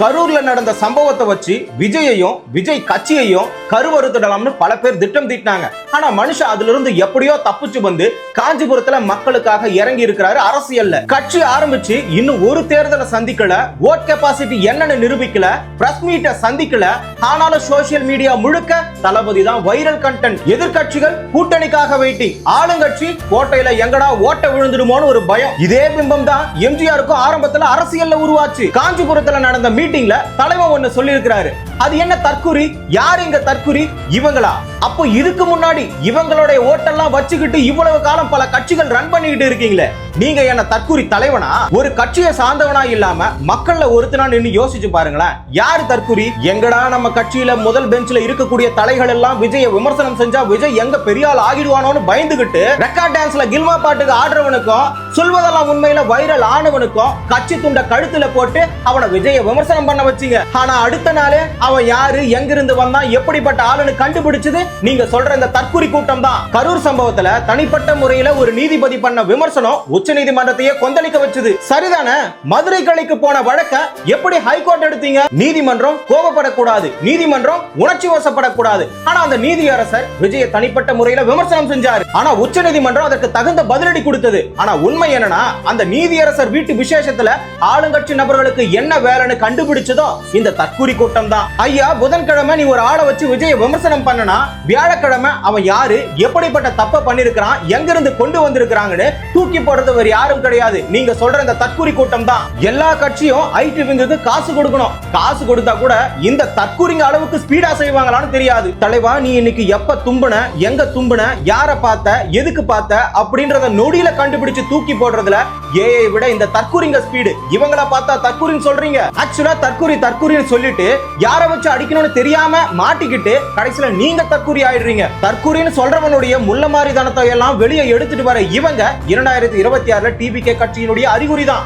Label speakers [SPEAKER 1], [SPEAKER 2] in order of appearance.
[SPEAKER 1] கரூர்ல நடந்த சம்பவத்தை வச்சு விஜயையும் விஜய் கட்சியையும் கருவறுத்துடலாம்னு பல பேர் திட்டம் தீட்டினாங்க. ஆனா மனுஷன் அதுல இருந்து எப்படியோ தப்பிச்சு வந்து காஞ்சிபுரத்துல மக்களுக்காக இறங்கி இருக்கிறாரு. அரசியல்ல கட்சி ஆரம்பிச்சு இன்னும் ஒரு தேர்தலை சந்திக்கல, ஓட் கெபாசிட்டி என்னன்னு நிரூபிக்கல, பிரஸ் மீட்டை சந்திக்கல. ஆனாலும் சோசியல் மீடியா முழுக்க தளபதி தான் வைரல் கண்டென்ட். எதிர்கட்சிகள் கூட்டணிக்காக வெயிட்டிங், ஆளுங்கட்சி கோட்டையில எங்கடா ஓட்ட விழுந்துடுமோன்னு ஒரு பயம். இதே பிம்பம் தான் எம்ஜிஆருக்கும் ஆரம்பத்துல அரசியல்ல உருவாச்சு. காஞ்சிபுரத்துல நடந்த மீட்டிங்ல தலைவர் ஒன்னு சொல்லி இருக்கிறாரு. அது என்ன தற்குறி? யார் இங்க தற்குறி? இவங்களா? அப்போ இதுக்கு முன்னாடி இவங்களுடைய ஓட்டெல்லாம் வச்சுக்கிட்டு இவ்வளவு காலம் பல கட்சிகள் ரன் பண்ணிக்கிட்டு இருக்கீங்களே, நீங்க என்ன தற்குறி தலைவனா? ஒரு கட்சியை சார்ந்தவனா இல்லாம மக்கள்ல ஒருத்தனா நின்னு யோசிச்சு பாருங்களேன், யாரு தற்குறி? எங்கடா நம்ம கட்சியில முதல் பெஞ்ச்ல இருக்கக்கூடிய தலைகள் எல்லாம் விஜய விமர்சனம் செஞ்சா விஜய் எங்க பெரிய ஆள் ஆகிடுவானோன்னு பயந்துகிட்டு ரெக்கார்ட் டான்ஸ்ல கில்மா பாட்டுக்கு ஆடுறவனுக்கும் சொல்வதெல்லாம் உண்மையில வைரல் ஆனவனுக்கும் கட்சி துண்ட கழுத்துல போட்டு அவனை விஜய விமர்சனம் பண்ண வச்சீங்க. ஆனா அடுத்த நாளே அவன் யாரு, எங்கிருந்து வந்தான், எப்படிப்பட்ட ஆளுன்னு கண்டுபிடிச்சது நீங்க சொல்ற இந்த தற்குறி கூட்டம் தான். கரூர் சம்பவத்துல தனிப்பட்ட முறையில ஒரு நீதிபதி பண்ண விமர்சனம் உச்ச நீதிமன்றத்தையே கொந்தளிக்க வச்சது. சரிதானே? மதுரை கிளைக்கு போன வழக்க எப்படி ஹைகோர்ட் எடுத்தீங்க? நீதிமன்றம் கோபப்படக்கூடாது, நீதிமன்றம் உணர்ச்சி வசப்படக்கூடாது. ஆனா அந்த நீதியரசர் விஜய தனிப்பட்ட முறையில விமர்சனம் செஞ்சாரு. ஆனா உச்ச நீதிமன்றம் அதற்கு தகுந்த பதிலடி கொடுத்தது. ஆனா உண்மை என்னன்னா, அந்த நீதியரசர் வீட்டு விசேஷத்துல ஆளுங்கட்சி நபர்களுக்கு என்ன வேலைன்னு கண்டுபிடிச்சதோ இந்த தற்குறி கூட்டம் தான். ஐயா, புதன்கிழமை நீ ஒரு ஆளை வச்சு விஜய விமர்சனம் பண்ணனா, வியாழக்கிழமை அவன் யாரு, எப்படிப்பட்ட தப்ப பண்ணிருக்கான், எங்கிருந்து கொண்டு வந்திருக்காங்கன்னு தூக்கி போடுறது வேற யாரும் கிடையாது, நீங்க சொல்ற இந்த தற்குறி கூட்டம் தான். எல்லா கட்சியும் ஐடி விங்கு காசு கொடுக்கணும். காசு கொடுத்தா கூட இந்த தற்குறிங்க அளவுக்கு ஸ்பீடா செய்வாங்களான்னு தெரியாது. தலைவா, நீ இன்னைக்கு எப்ப தும்புன, எங்க தும்புன, யார பார்த்த, எதுக்கு பார்த்த அப்படின்றத நொடியில கண்டுபிடிச்சு தூக்கி போடுறதுல ஏஐ விட இந்த தற்குறிங்க ஸ்பீடு. இவங்கள பார்த்தா தற்குறின்னு சொல்றீங்க. ஆக்சுவலா தற்குறின்னு சொல்லிட்டு யாரை வச்சு அடிக்கணும்னு தெரியாம மாட்டிக்கிட்டு கடைசியில நீங்க தற்குறி ஆயிடுறீங்க. தற்குறின்னு சொல்றவனுடைய முள்ள மாதிரி தனத்தை எல்லாம் வெளியே எடுத்துட்டு வர இவங்க 2026 டிபிகே கட்சியினுடைய அறிகுறி தான்.